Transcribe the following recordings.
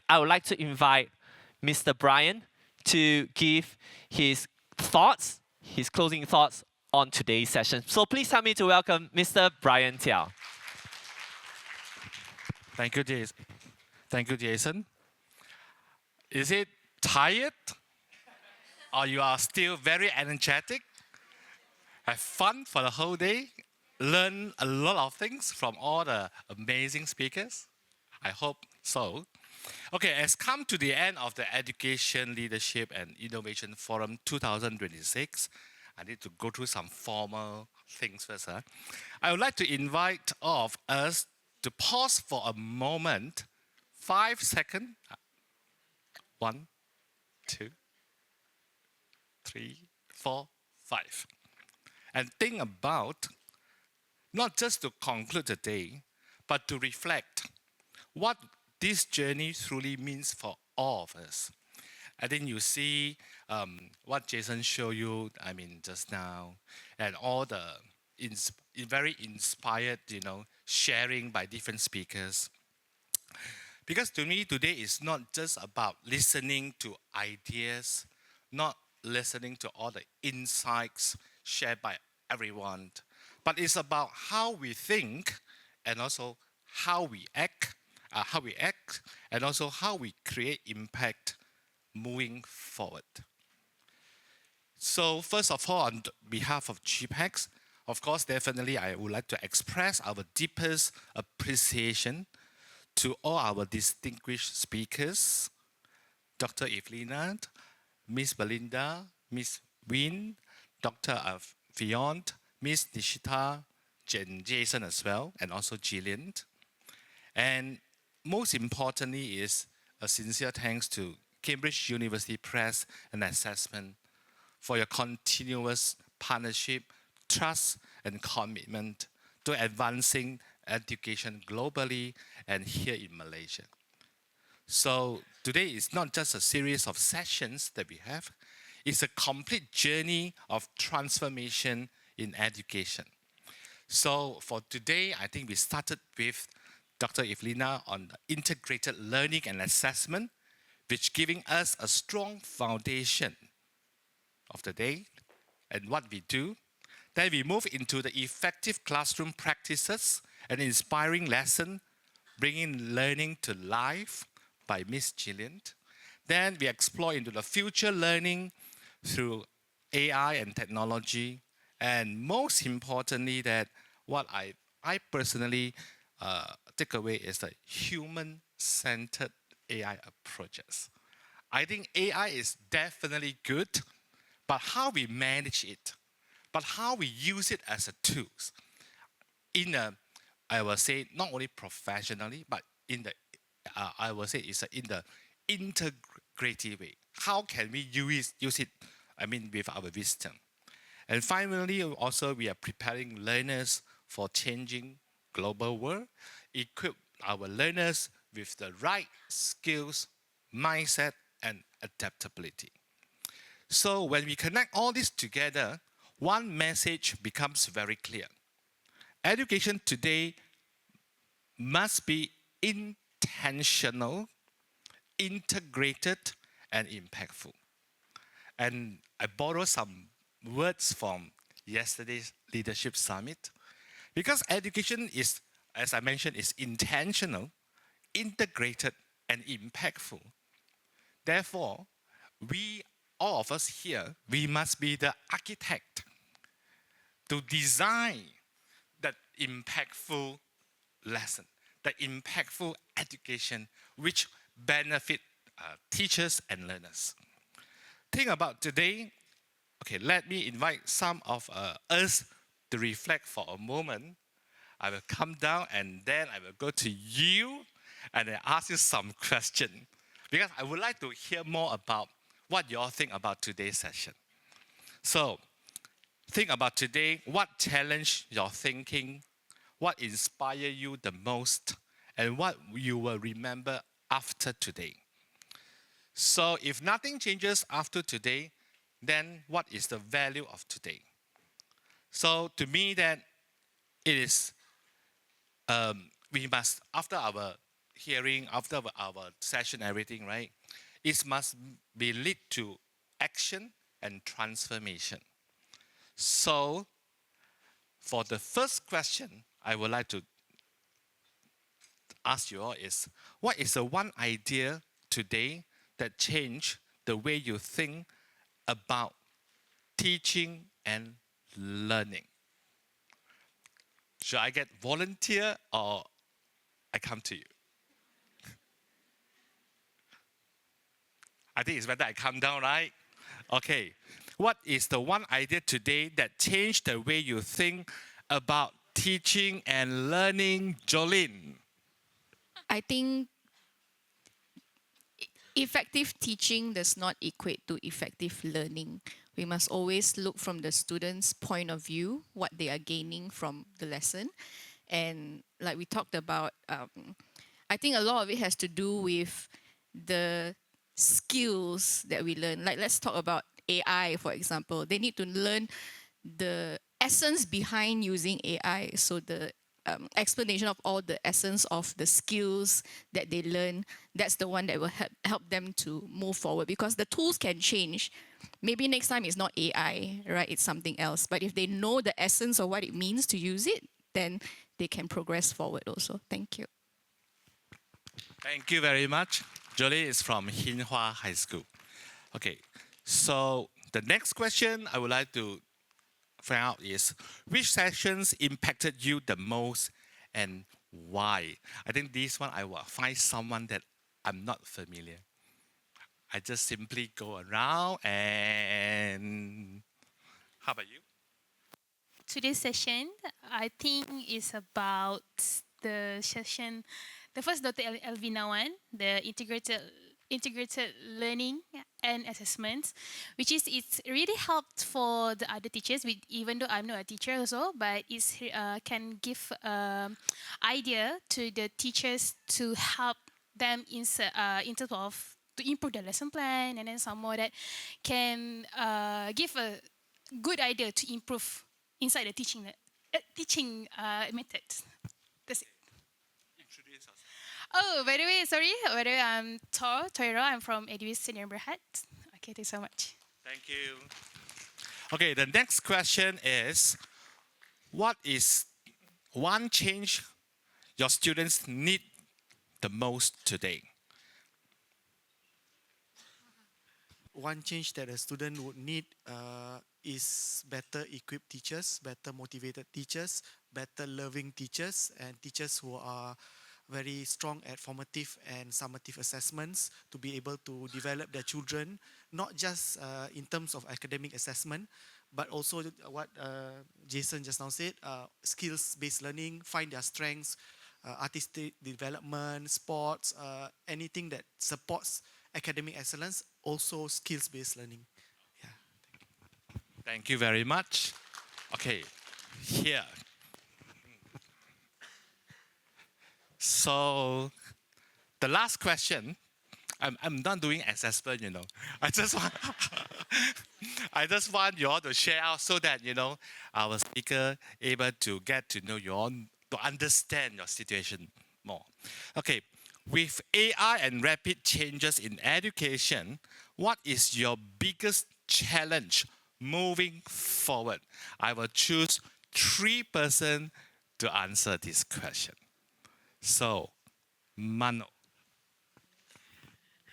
I would like to invite Mr. Bryan to give his thoughts, his closing thoughts on today's session. So please help me to welcome Mr. Bryan Teow. Thank you, Jason. Thank you, Jason. Is it tired? Or you are still very energetic? Have fun for the whole day? Learn a lot of things from all the amazing speakers? I hope so. Okay, as come to the end of the Education, Leadership and Innovation Forum 2026, I need to go through some formal things first. I would like to invite all of us to pause for a moment, 5 seconds. 1, 2, 3, 4, 5. And think about not just to conclude the day, but to reflect what this journey truly means for all of us. I think you see what Jason showed you, just now, and all the very inspired, sharing by different speakers. Because to me, today is not just about listening to ideas, not listening to all the insights shared by everyone, but it's about how we think and also how we act, and also how we create impact moving forward. So first of all, on behalf of GPAX, of course, definitely I would like to express our deepest appreciation to all our distinguished speakers, Dr. Evelina, Miss Belinda, Miss Win, Dr. Fion, Miss Nishita, Jason as well, and also Gillian. And most importantly is a sincere thanks to Cambridge University Press and Assessment for your continuous partnership, trust, and commitment to advancing education globally and here in Malaysia. So today is not just a series of sessions that we have, it's a complete journey of transformation in education. So for today, I think we started with Dr. Evelina on integrated learning and assessment, which giving us a strong foundation of the day and what we do. Then we move into the effective classroom practices and inspiring lesson, bringing learning to life by Miss Gillian. Then we explore into the future learning through AI and technology. And most importantly, that what I personally take away is the human-centered AI approaches. I think AI is definitely good, but how we manage it, but how we use it as a tool in a, I will say, not only professionally, but in the, I will say, it's in the integrative way. How can we use it, with our wisdom? And finally, also, we are preparing learners for changing global world, equip our learners with the right skills, mindset, and adaptability. So when we connect all this together, one message becomes very clear. Education today must be intentional, integrated, and impactful. And I borrow some words from yesterday's leadership summit, because education is, as I mentioned, is intentional, integrated, and impactful. Therefore, all of us here, we must be the architect to design that impactful lesson, the impactful education which benefit teachers and learners. Think about today. Okay, let me invite some of us to reflect for a moment. I will come down and then I will go to you and I ask you some question, because I would like to hear more about what you all think about today's session. So, think about today, what challenged your thinking, what inspired you the most, and what you will remember after today. So if nothing changes after today, then what is the value of today? So to me, that it is, we must, after our hearing, after our session, everything, right? It must be lead to action and transformation. So, for the first question, I would like to ask you all is, what is the one idea today that changed the way you think about teaching and learning? Should I get volunteer or I come to you? I think it's better I come down, right? Okay. What is the one idea today that changed the way you think about teaching and learning, Jolene? I think effective teaching does not equate to effective learning. We must always look from the student's point of view, what they are gaining from the lesson. And like we talked about, I think a lot of it has to do with the skills that we learn. Like, let's talk about AI, for example. They need to learn the essence behind using AI. So the explanation of all the essence of the skills that they learn, that's the one that will help them to move forward, because the tools can change. Maybe next time it's not AI, right? It's something else. But if they know the essence of what it means to use it, then they can progress forward also. Thank you. Thank you very much. Jolie is from Hinhua High School. Okay, so the next question I would like to find out is, which sessions impacted you the most and why? I think this one I will find someone that I'm not familiar. I just simply go around and how about you? Today's session, I think, is about the session, the first Dr. Elvina one, the integrated learning and assessments, which is it's really helped for the other teachers. Even though I'm not a teacher also, but it's can give idea to the teachers to help them in terms of to improve the lesson plan, and then some more that can give a good idea to improve inside the teaching method. That's it. Introduce yourself. Oh, by the way, sorry. By the way, I'm Toiro. I'm from Edwis Senior Berhad. Okay, thanks so much. Thank you. Okay, the next question is, what is one change your students need the most today? One change that a student would need is better equipped teachers, better motivated teachers, better loving teachers, and teachers who are very strong at formative and summative assessments to be able to develop their children, not just in terms of academic assessment, but also what Jason just now said, skills-based learning, find their strengths, artistic development, sports, anything that supports academic excellence, also skills-based learning. Yeah. Thank you very much. Okay, here. So, the last question, I'm not doing assessment, you know. I just want, I just want you all to share out so that, you know, our speaker able to get to know you all, to understand your situation more. Okay, with AI and rapid changes in education, what is your biggest challenge moving forward? I will choose 3 persons to answer this question. So, Mano.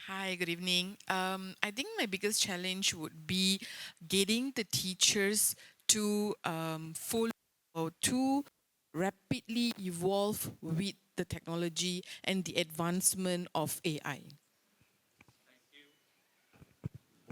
Hi, good evening. I think my biggest challenge would be getting the teachers to follow or to rapidly evolve with the technology and the advancement of AI.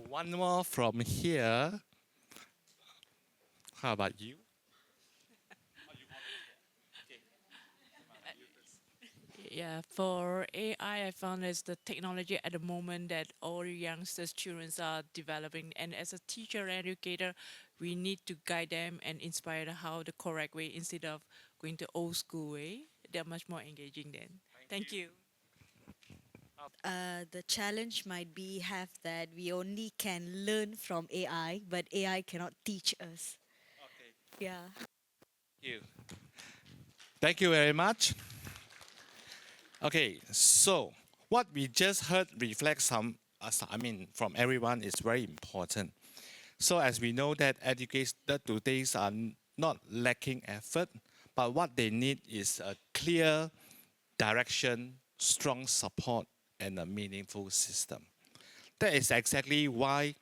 One more from here. How about you? Yeah, for AI, I found it's the technology at the moment that all youngsters, children are developing. And as a teacher, educator, we need to guide them and inspire them how the correct way instead of going the old school way. They're much more engaging then. Thank you. The challenge might be have that we only can learn from AI, but AI cannot teach us. Okay, Yeah. thank you. Thank you very much. Okay, so what we just heard reflects from everyone is very important. So as we know that educators today are not lacking effort, but what they need is a clear direction, strong support, and a meaningful system. That is exactly why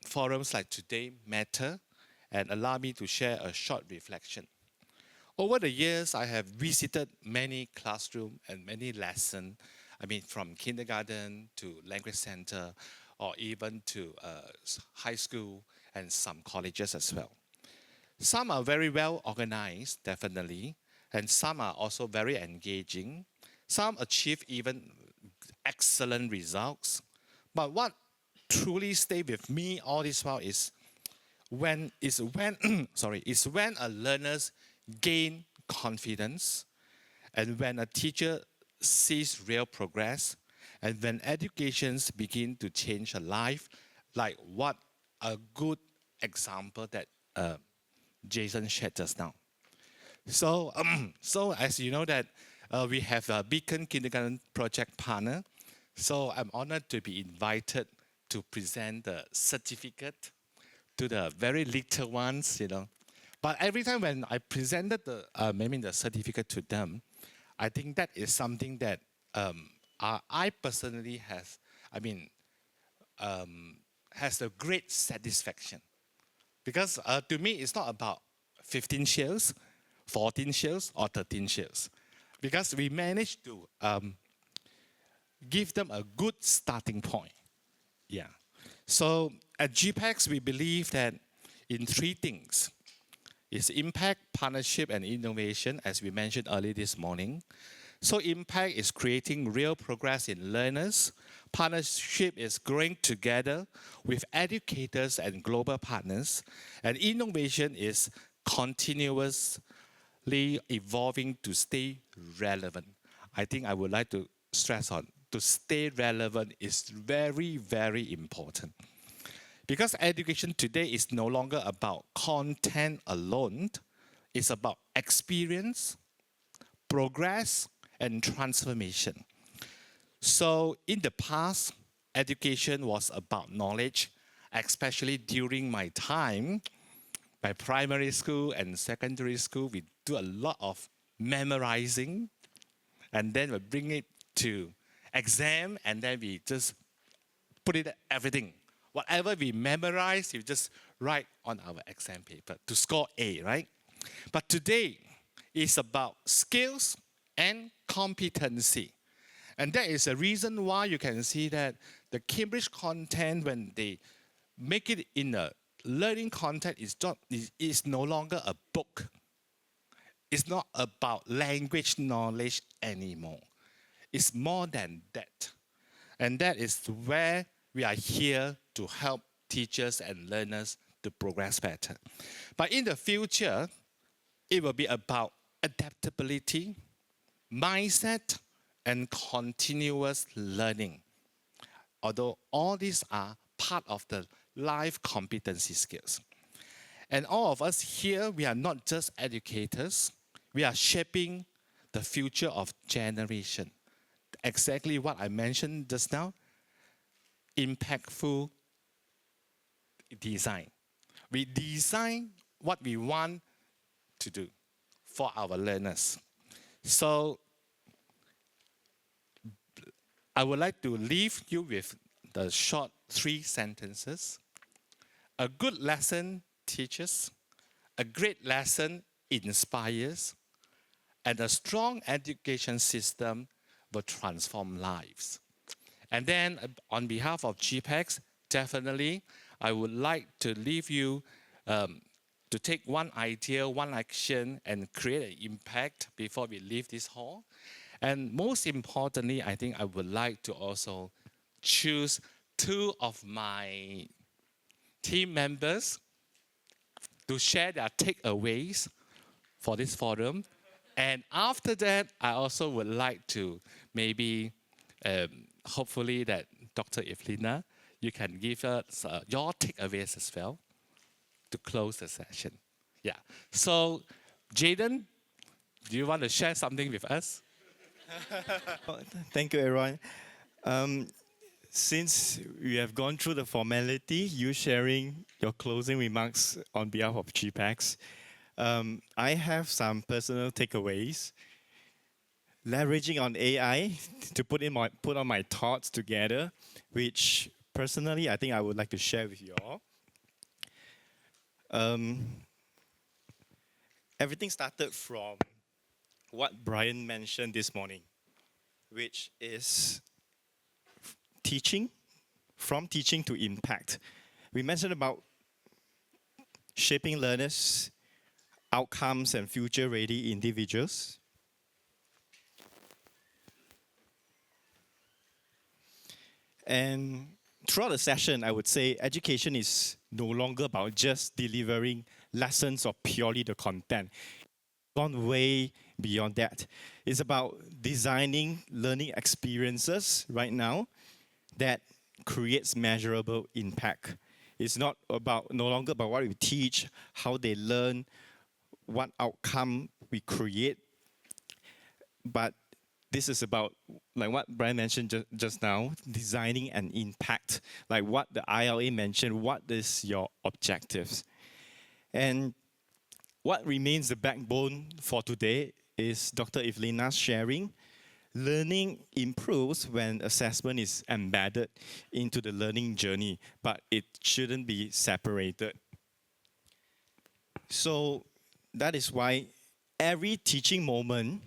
forums like today matter, and allow me to share a short reflection. Over the years, I have visited many classrooms and many lessons. I mean, from kindergarten to language center, or even to high school and some colleges as well. Some are very well organized, definitely, and some are also very engaging. Some achieve even excellent results. But what truly stay with me all this while is when sorry, is when a learners gain confidence, and when a teacher sees real progress, and when educations begin to change a life, like what a good example that Jason shared just now. So, so as you know that we have a Beacon Kindergarten project partner. So I'm honored to be invited to present the certificate to the very little ones, But every time when I presented maybe the certificate to them, I think that is something that I personally I mean, has a great satisfaction. Because to me, it's not about 15 shares, 14 shares, or 13 shares. Because we managed to give them a good starting point. Yeah. So at GPEX, we believe that in three things. It's impact, partnership, and innovation, as we mentioned earlier this morning. So impact is creating real progress in learners. Partnership is growing together with educators and global partners. And innovation is continuously evolving to stay relevant. I think I would like to stress on to stay relevant is very, very important. Because education today is no longer about content alone, it's about experience, progress, and transformation. So, in the past, education was about knowledge, especially during my time. My primary school and secondary school, we do a lot of memorizing, and then we bring it to exam, and then we just put it everything. Whatever we memorize, you just write on our exam paper to score A, right? But today is about skills and competency. And that is the reason why you can see that the Cambridge content, when they make it in a learning content, is no longer a book. It's not about language knowledge anymore. It's more than that. And that is where we are here to help teachers and learners to progress better. But in the future, it will be about adaptability, mindset, and continuous learning. Although all these are part of the life competency skills. And all of us here, we are not just educators, we are shaping the future of generation. Exactly what I mentioned just now, impactful design. We design what we want to do for our learners. So I would like to leave you with the short three sentences. A good lesson teaches, a great lesson inspires, and a strong education system will transform lives. And then, on behalf of GPEX, definitely, I would like to leave you to take one idea, one action, and create an impact before we leave this hall. And most importantly, I think I would like to also choose two of my team members to share their takeaways for this forum. And after that, I also would like to maybe, hopefully, that Dr. Evelina, you can give us your takeaways as well to close the session. Yeah. So, Jaden, do you want to share something with us? Thank you, everyone. Since we have gone through the formality, you sharing your closing remarks on behalf of GPAX, I have some personal takeaways. Leveraging on AI to put on my thoughts together, which personally I think I would like to share with you all. Everything started from what Bryan mentioned this morning, which is teaching, from teaching to impact. We mentioned about shaping learners, outcomes, and future ready individuals. And throughout the session, I would say education is no longer about just delivering lessons or purely the content. It's gone way beyond that. It's about designing learning experiences right now that creates measurable impact. It's not about no longer about what we teach, how they learn, what outcome we create, but this is about like what Bryan mentioned just now, designing an impact. Like what the ILA mentioned, what is your objectives? And what remains the backbone for today is Dr. Evelina's sharing. Learning improves when assessment is embedded into the learning journey, but it shouldn't be separated. So that is why every teaching moment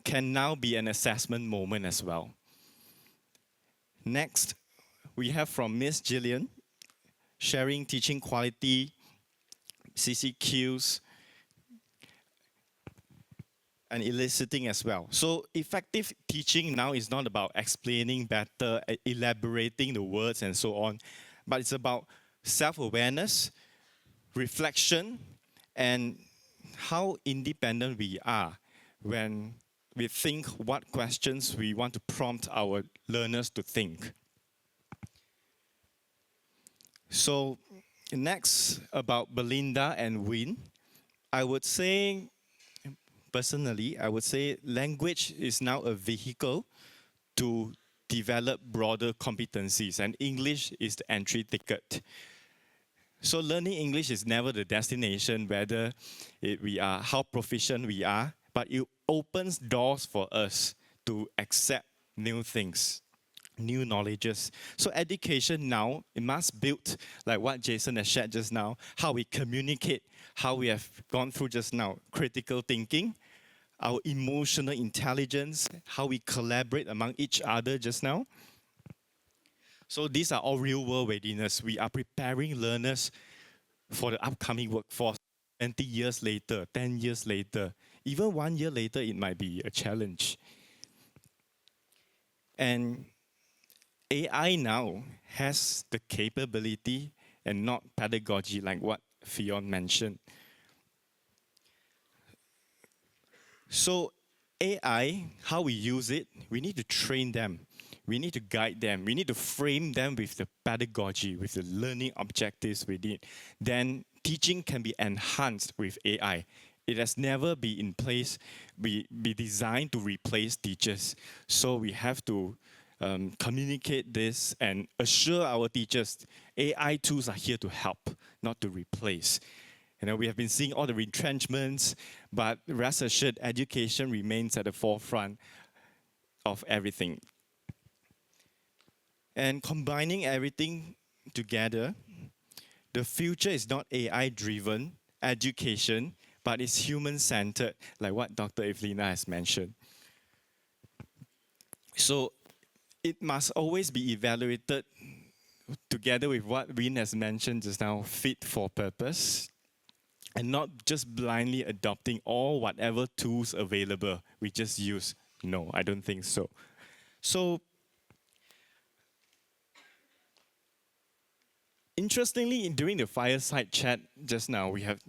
can now be an assessment moment as well. Next, we have from Miss Gillian, sharing teaching quality, CCQs, and eliciting as well. So effective teaching now is not about explaining better, elaborating the words and so on, but it's about self-awareness, reflection, and how independent we are when we think what questions we want to prompt our learners to think. So next, about Belinda and Win, I would say, personally, I would say language is now a vehicle to develop broader competencies, and English is the entry ticket. So learning English is never the destination, whether we are how proficient we are, but it opens doors for us to accept new things, new knowledges. So education now, it must build, like what Jason has shared just now, how we communicate, how we have gone through just now, critical thinking, our emotional intelligence, how we collaborate among each other just now. So these are all real world readiness. We are preparing learners for the upcoming workforce 20 years later, 10 years later. Even 1 year later, it might be a challenge. And AI now has the capability and not pedagogy like what Fion mentioned. So AI, how we use it, we need to train them. We need to guide them. We need to frame them with the pedagogy, with the learning objectives we need. Then teaching can be enhanced with AI. It has never been in place, be designed to replace teachers. So we have to communicate this and assure our teachers AI tools are here to help, not to replace. You know, we have been seeing all the retrenchments, but rest assured, education remains at the forefront of everything. And combining everything together, the future is not AI-driven education, but it's human-centered, like what Dr. Evelina has mentioned. So it must always be evaluated together with what Win has mentioned just now, fit for purpose, and not just blindly adopting all whatever tools available we just use. No, I don't think so. So interestingly, during the fireside chat just now, we have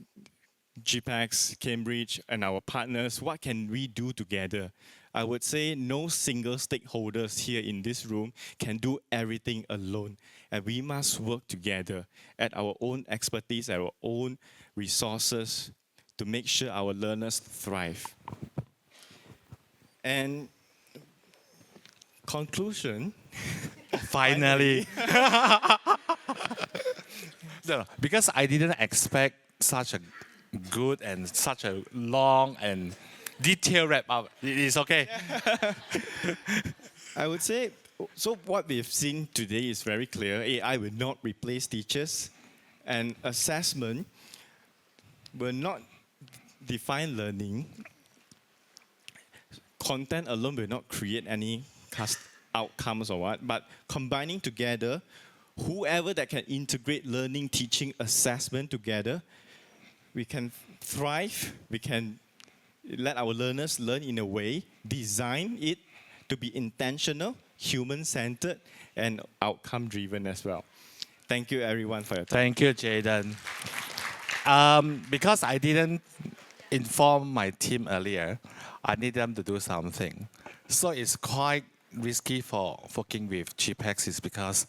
GPAX, Cambridge, and our partners. What can we do together? I would say no single stakeholders here in this room can do everything alone. And we must work together at our own expertise, our own resources to make sure our learners thrive. And conclusion. Finally. No, because I didn't expect such a good and such a long and detailed wrap up. It is okay. I would say, so what we've seen today is very clear. AI will not replace teachers, and assessment will not define learning. Content alone will not create any outcomes or what, but combining together, whoever that can integrate learning, teaching, assessment together, we can thrive, we can let our learners learn in a way, design it to be intentional, human-centered, and outcome-driven as well. Thank you everyone for your time. Thank you, Jaden. Because I didn't inform my team earlier, I need them to do something. So it's quite risky for working with GPEX is because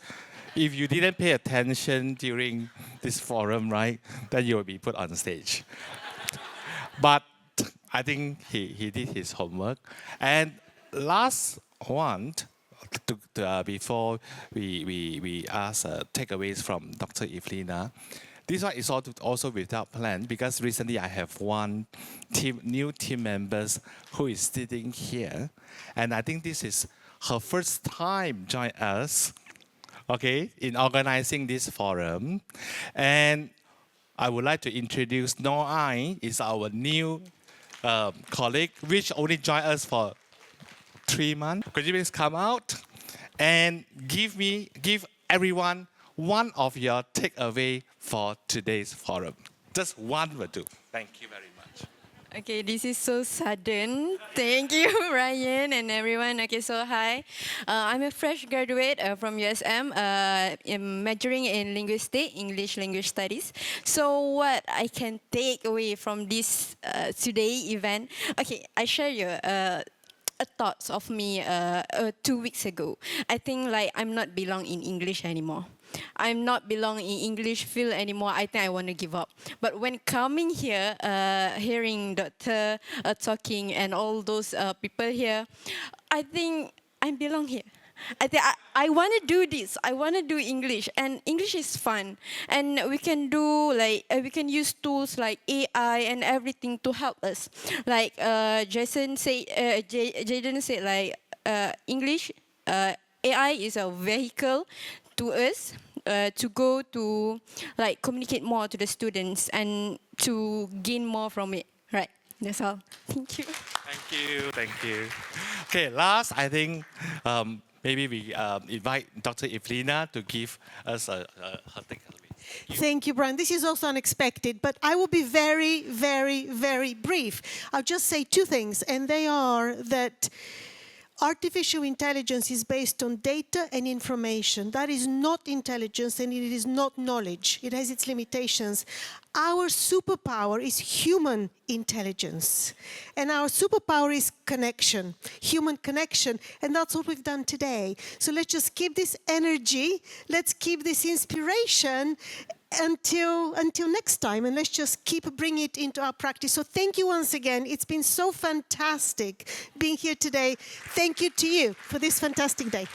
if you didn't pay attention during this forum, right, then you will be put on stage. But I think he did his homework. And last one, before we ask takeaways from Dr. Evelina, this one is also without plan because recently I have one new team members who is sitting here, and I think this is her first time join us, okay, in organizing this forum. And I would like to introduce Noai, is our new colleague, which only joined us for 3 months. Could you please come out and give everyone one of your takeaway for today's forum? Just one will do. Thank you very much. Okay, this is so sudden. Thank you, Ryan and everyone. Okay, so hi. I'm a fresh graduate from USM, majoring in linguistics, English language studies. So what I can take away from this today event? Okay, I share you thoughts of me 2 weeks ago. I think like I'm not belong in English anymore. I'm not belong in English field anymore. I think I want to give up. But when coming here, hearing Doctor talking and all those people here, I think I belong here. I think I want to do this. I want to do English, and English is fun. And we can do like we can use tools like AI and everything to help us. Like Jaden said, like English, AI is a vehicle to us to go to like communicate more to the students and to gain more from it. Right. That's all. Thank you. Thank you. Thank you. Okay, last, I think maybe we invite Dr. Evelina to give us her takeaway. Thank you, Bryan. This is also unexpected, but I will be very, very, very brief. I'll just say 2 things, and they are that artificial intelligence is based on data and information. That is not intelligence and it is not knowledge. It has its limitations. Our superpower is human intelligence. And our superpower is connection, human connection. And that's what we've done today. So let's just keep this energy. Let's keep this inspiration until next time, and let's just keep bringing it into our practice. So thank you once again. It's been so fantastic being here today. Thank you to you for this fantastic day.